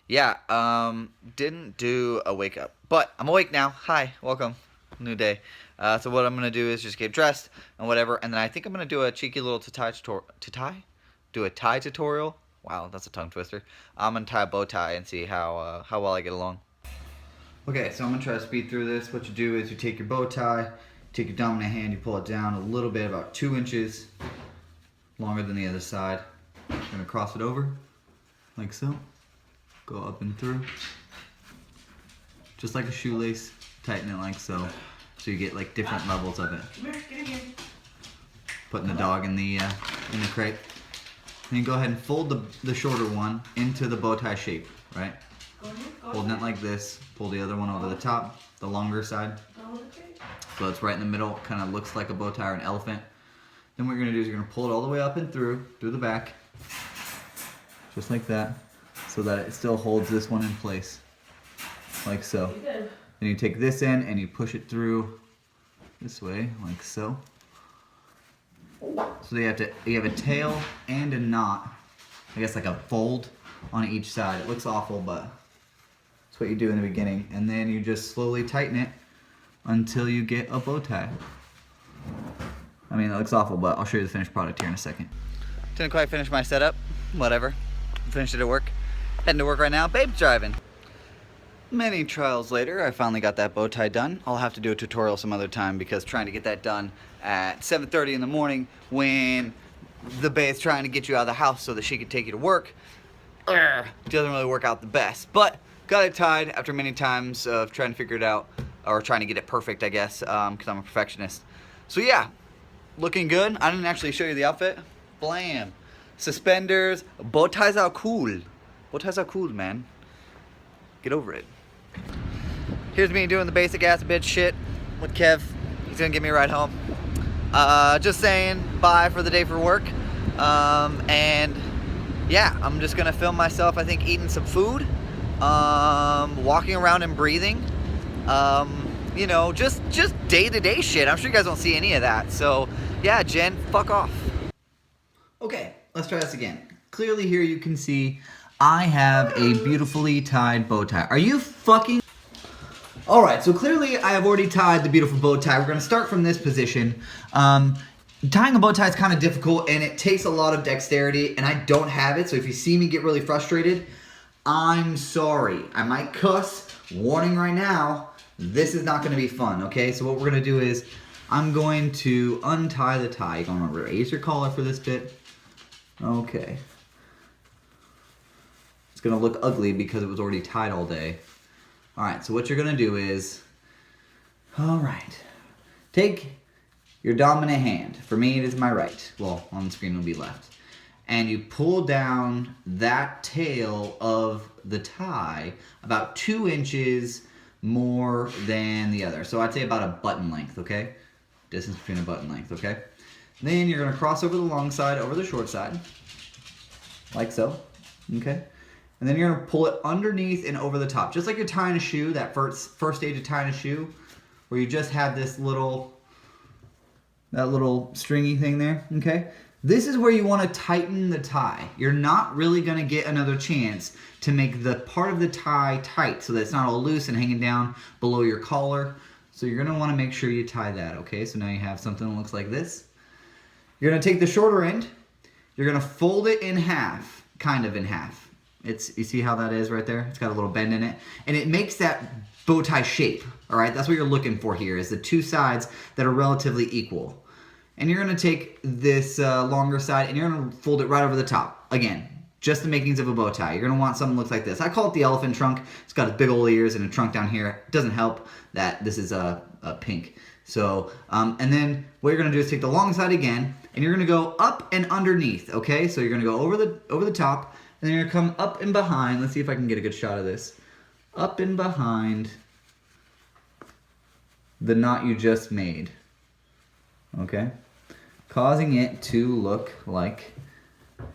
Yeah, didn't do a wake up, but I'm awake now. Hi, welcome, new day. So what I'm gonna do is just get dressed and whatever, and then I think I'm gonna do a cheeky little do a tie tutorial. Wow, that's a tongue twister. I'm gonna tie a bow tie and see how well I get along. Okay, so I'm gonna try to speed through this. What you do is you take your bow tie, take your dominant hand, you pull it down a little bit, about 2 inches longer than the other side. You're gonna cross it over, like so. Go up and through. Just like a shoelace, tighten it like so. So you get like different levels of it. Come here, get in here. Putting the dog in the crate. Then you go ahead and fold the shorter one into the bow tie shape, right? Holding it like this. Pull the other one over the top, the longer side. So it's right in the middle, kind of looks like a bow tie or an elephant. Then what you're gonna do is you're gonna pull it all the way up and through the back. Just like that. So that it still holds this one in place, like so. Then you take this end and you push it through this way, like so. So you have a tail and a knot, I guess like a fold on each side. It looks awful, but that's what you do in the beginning. And then you just slowly tighten it until you get a bow tie. I mean, it looks awful, but I'll show you the finished product here in a second. Didn't quite finish my setup, whatever. Finished it at work. Heading to work right now, babe's driving. Many trials later, I finally got that bow tie done. I'll have to do a tutorial some other time because trying to get that done at 7:30 in the morning when the babe's trying to get you out of the house so that she can take you to work, doesn't really work out the best. But got it tied after many times of trying to figure it out, or trying to get it perfect, I guess, because I'm a perfectionist. So yeah, looking good. I didn't actually show you the outfit. Blam. Suspenders, bow ties are cool. Bow ties are cool, man. Get over it. Here's me doing the basic ass bitch shit with Kev. He's gonna give me a ride home. Just saying bye for the day for work. And yeah, I'm just gonna film myself, I think, eating some food, walking around and breathing. You know, just day-to-day shit. I'm sure you guys don't see any of that. So yeah, Jen, fuck off. Okay, let's try this again. Clearly here you can see I have a beautifully tied bow tie. Are you fucking... Alright, so clearly I have already tied the beautiful bow tie. We're going to start from this position. Tying a bow tie is kind of difficult and it takes a lot of dexterity and I don't have it. So if you see me get really frustrated, I'm sorry. I might cuss. Warning right now, this is not going to be fun, okay? So what we're going to do is I'm going to untie the tie. You're going to raise your collar for this bit. Okay. It's gonna look ugly because it was already tied all day. Alright, so what you're gonna do is, alright, take your dominant hand. For me, it is my right. Well, on the screen it'll be left. And you pull down that tail of the tie about 2 inches more than the other. So I'd say about a button length, okay? Distance between a button length, okay? Then you're gonna cross over the long side over the short side, like so, okay? And then you're gonna pull it underneath and over the top, just like you're tying a shoe, that first stage of tying a shoe, where you just have this that little stringy thing there, okay? This is where you wanna tighten the tie. You're not really gonna get another chance to make the part of the tie tight so that it's not all loose and hanging down below your collar. So you're gonna wanna make sure you tie that, okay? So now you have something that looks like this. You're gonna take the shorter end, you're gonna fold it in half, kind of in half. You see how that is right there? It's got a little bend in it. And it makes that bow tie shape, all right? That's what you're looking for here, is the two sides that are relatively equal. And you're gonna take this longer side and you're gonna fold it right over the top. Again, just the makings of a bow tie. You're gonna want something that looks like this. I call it the elephant trunk. It's got big old ears and a trunk down here. It doesn't help that this is a pink. So, and then what you're gonna do is take the long side again and you're gonna go up and underneath, okay? So you're gonna go over the top, and then you're gonna come up and behind. Let's see if I can get a good shot of this. Up and behind the knot you just made, okay? Causing it to look like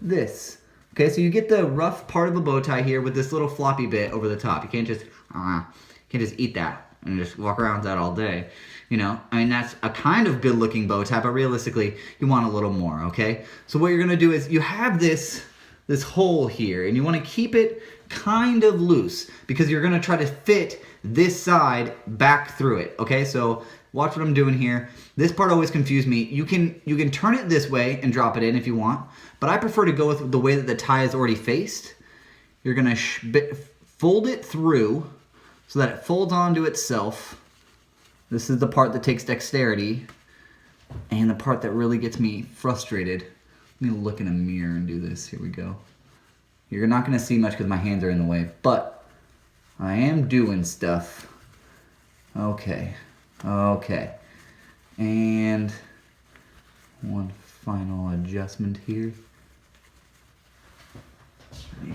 this. Okay, so you get the rough part of a bow tie here with this little floppy bit over the top. You can't just eat that and just walk around with that all day. You know, I mean, that's a kind of good looking bow tie, but realistically, you want a little more, okay? So what you're gonna do is you have this this hole here, and you want to keep it kind of loose because you're going to try to fit this side back through it. Okay, so watch what I'm doing here. This part always confused me. You can turn it this way and drop it in if you want, but I prefer to go with the way that the tie is already faced. You're going to fold it through so that it folds onto itself. This is the part that takes dexterity and the part that really gets me frustrated. Let me look in a mirror and do this. Here we go. You're not going to see much because my hands are in the way, but I am doing stuff. Okay. Okay. And one final adjustment here. Yeah,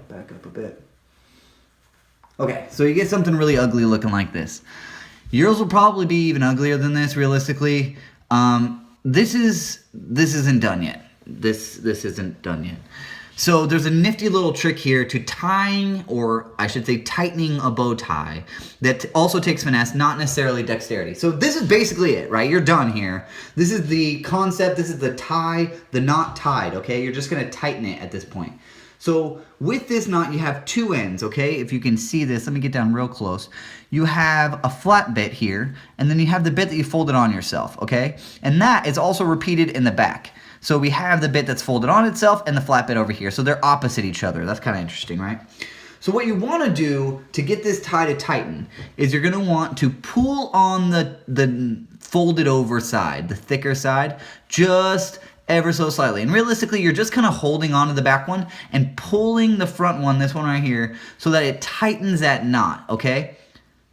back up a bit. Okay, so you get something really ugly looking like this. Yours will probably be even uglier than this, realistically. This isn't done yet. This isn't done yet. So there's a nifty little trick here to tying, or I should say tightening a bow tie that also takes finesse, not necessarily dexterity. So this is basically it, right? You're done here. This is the concept. This is the tie, the knot tied, okay? You're just going to tighten it at this point. So with this knot, you have two ends, okay? If you can see this, let me get down real close. You have a flat bit here, and then you have the bit that you folded on yourself, okay? And that is also repeated in the back. So we have the bit that's folded on itself and the flat bit over here. So they're opposite each other. That's kind of interesting, right? So what you want to do to get this tie to tighten is you're going to want to pull on the folded over side, the thicker side, just ever so slightly. And realistically, you're just kind of holding onto the back one and pulling the front one, this one right here, so that it tightens that knot, okay?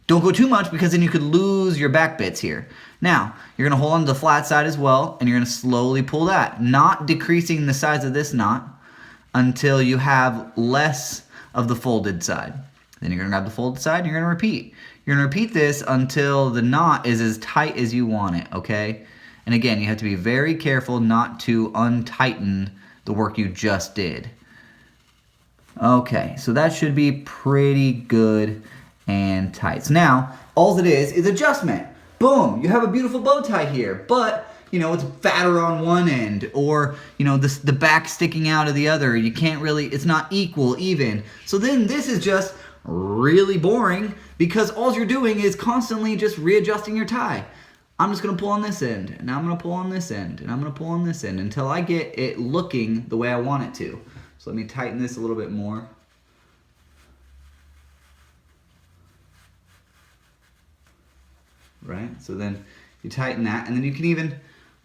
Don't go too much because then you could lose your back bits here. Now, you're going to hold on to the flat side as well, and you're going to slowly pull that, not decreasing the size of this knot until you have less of the folded side. Then you're going to grab the folded side and you're going to repeat. You're going to repeat this until the knot is as tight as you want it, okay? And again, you have to be very careful not to untighten the work you just did. Okay, so that should be pretty good and tight. So now, all it is adjustment. Boom, you have a beautiful bow tie here, but you know, it's fatter on one end, or you know, the back sticking out of the other. You can't really, it's not equal, even. So then this is just really boring because all you're doing is constantly just readjusting your tie. I'm just going to pull on this end, and I'm going to pull on this end, and I'm going to pull on this end until I get it looking the way I want it to. So let me tighten this a little bit more. Right? So then you tighten that, and then you can even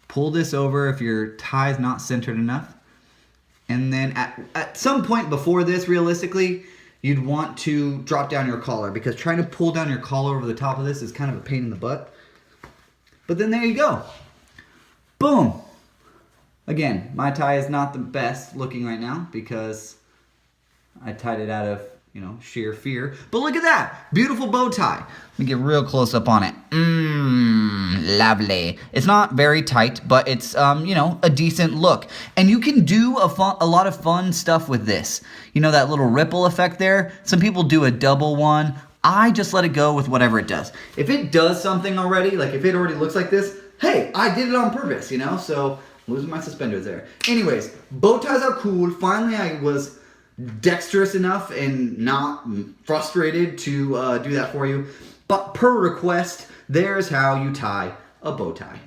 pull this over if your tie is not centered enough. And then at some point before this, realistically, you'd want to drop down your collar, because trying to pull down your collar over the top of this is kind of a pain in the butt. But then there you go. Boom. Again, my tie is not the best looking right now because I tied it out of, you know, sheer fear. But look at that. Beautiful bow tie. Let me get real close up on it. Lovely. It's not very tight, but it's, you know, a decent look. And you can do a lot of fun stuff with this. You know, that little ripple effect there? Some people do a double one. I just let it go with whatever it does. If it does something already, like if it already looks like this, hey, I did it on purpose, you know? So, losing my suspenders there. Anyways, bow ties are cool. Finally, I was dexterous enough and not frustrated to do that for you. But per request, there's how you tie a bow tie.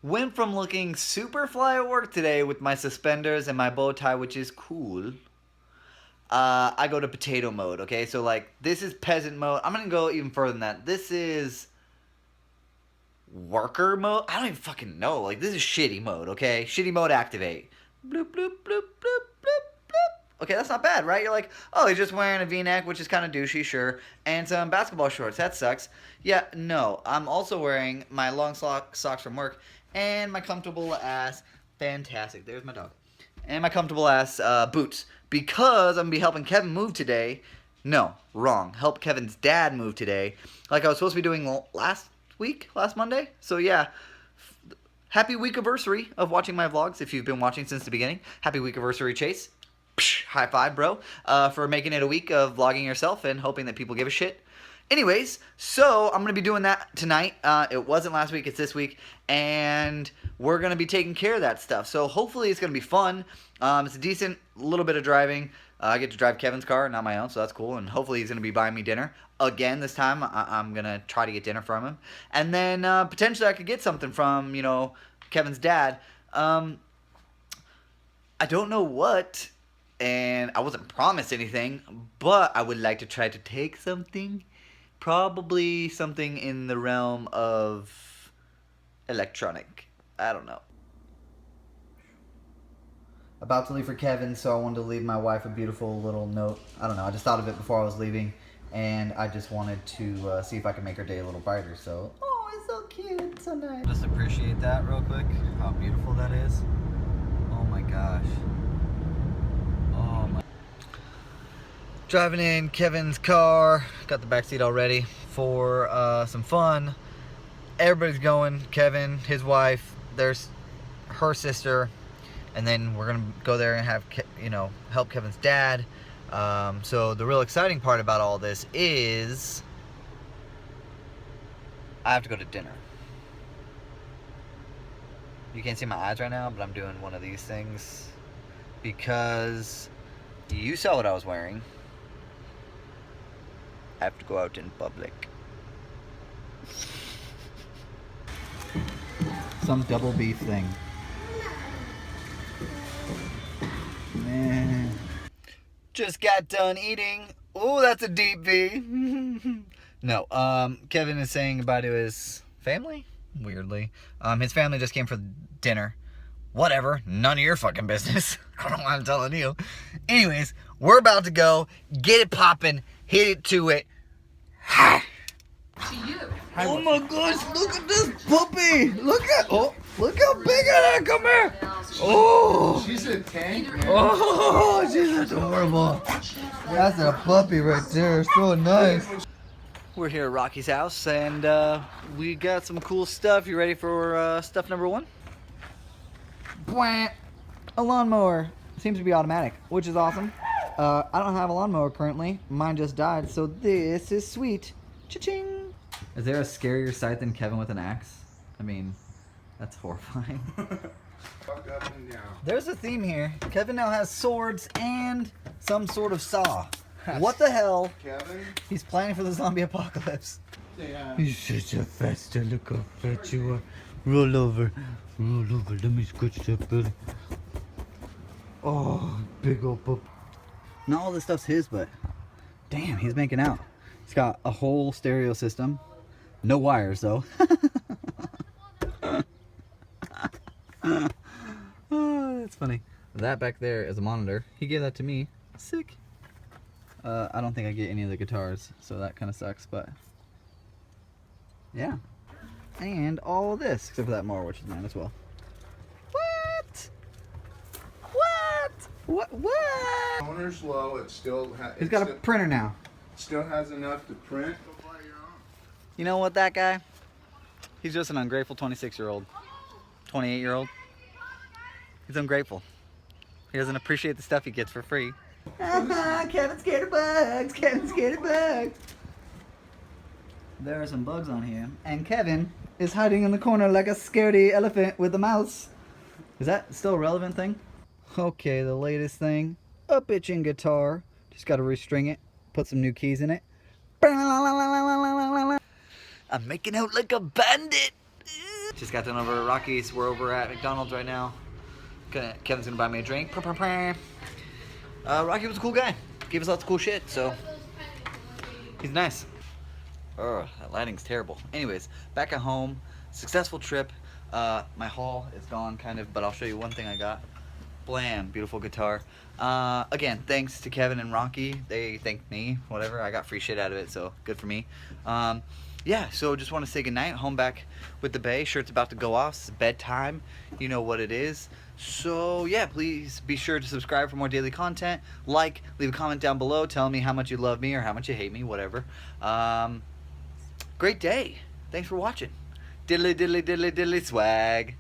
Went from looking super fly at work today with my suspenders and my bow tie, which is cool. I go to potato mode, okay? So, like, this is peasant mode. I'm gonna go even further than that. This is worker mode. I don't even fucking know. Like, this is shitty mode, okay? Shitty mode activate. Bloop, bloop, bloop, bloop, bloop, bloop. Okay, that's not bad, right? You're like, oh, he's just wearing a V-neck, which is kind of douchey, sure, and some basketball shorts. That sucks. Yeah, no. I'm also wearing my long socks from work and my comfortable ass, fantastic. There's my dog. And my comfortable ass boots. Because I'm going to be helping Kevin move today. No, wrong. Help Kevin's dad move today. Like I was supposed to be doing last Monday. So yeah, happy week-iversary of watching my vlogs if you've been watching since the beginning. Happy week-iversary, Chase. Psh, high five, bro. For making it a week of vlogging yourself and hoping that people give a shit. Anyways, so I'm going to be doing that tonight. It wasn't last week, it's this week. And we're going to be taking care of that stuff. So hopefully it's going to be fun. It's a decent little bit of driving. I get to drive Kevin's car, not my own, so that's cool. And hopefully he's going to be buying me dinner. Again, this time I'm going to try to get dinner from him. And then potentially I could get something from, you know, Kevin's dad. I don't know what, and I wasn't promised anything, but I would like to try to take something. Probably something in the realm of electronic. I don't know. About to leave for Kevin, so I wanted to leave my wife a beautiful little note. I don't know, I just thought of it before I was leaving, and I just wanted to see if I could make her day a little brighter, so... Oh, it's so cute, so nice. Just appreciate that real quick, how beautiful that is. Oh my gosh. Oh my... Driving in Kevin's car, got the back seat all ready for some fun. Everybody's going, Kevin, his wife, there's her sister, and then we're gonna go there and have, you know, help Kevin's dad. So the real exciting part about all this is I have to go to dinner. You can't see my eyes right now, but I'm doing one of these things because you saw what I was wearing. I have to go out in public. Some double beef thing. Man. Just got done eating. Oh, that's a deep V. No, Kevin is saying goodbye to his family? Weirdly. His family just came for dinner. Whatever. None of your fucking business. I don't know why I'm telling you. Anyways, we're about to go. Get it popping. Hit it to it. To you. Oh my gosh, look at this puppy. Look how big it is. Come here. Oh. She's a tank, man. Oh, she's adorable. That's a puppy right there. So nice. We're here at Rocky's house, and we got some cool stuff. You ready for stuff number one? Bwah. A lawnmower. Seems to be automatic, which is awesome. I don't have a lawnmower currently. Mine just died, so this is sweet. Cha-ching. Is there a scarier sight than Kevin with an axe? I mean, that's horrifying. Fuck up and down. There's a theme here. Kevin now has swords and some sort of saw. What the hell? Kevin? He's planning for the zombie apocalypse. Yeah. You're such a faster. Look how fat you are. Roll over. Roll over. Let me scratch that belly. Oh, big old pup. Not all this stuff's his, but damn, he's making out. He's got a whole stereo system. No wires, though. Oh, that's funny. That back there is a monitor. He gave that to me. Sick. I don't think I get any of the guitars, so that kind of sucks, but yeah. And all of this, except for that mower, which is mine as well. What? What? Owner's low. It still has. He's got a printer now. Still has enough to print. You know what, that guy? He's just an ungrateful 26-year-old. 28-year-old. He's ungrateful. He doesn't appreciate the stuff he gets for free. Kevin's scared of bugs. Kevin's scared of bugs. There are some bugs on here. And Kevin is hiding in the corner like a scaredy elephant with a mouse. Is that still a relevant thing? Okay, the latest thing. A bitchin' guitar. Just gotta restring it. Put some new keys in it. I'm making out like a bandit. Just got done over at Rocky's. We're over at McDonald's right now. Kevin's gonna buy me a drink. Rocky was a cool guy. Gave us lots of cool shit, so he's nice. Ugh, that lighting's terrible. Anyways, back at home. Successful trip. My haul is gone kind of, but I'll show you one thing I got. Blam, beautiful guitar. Again, thanks to Kevin and Rocky. They thanked me, whatever. I got free shit out of it, so good for me. Yeah, so just want to say goodnight. Home back with the Bay. Shirt's about to go off. It's bedtime. You know what it is. So, yeah, please be sure to subscribe for more daily content. Like, leave a comment down below. Tell me how much you love me or how much you hate me, whatever. Great day. Thanks for watching. Diddly, diddly, diddly, diddly, swag.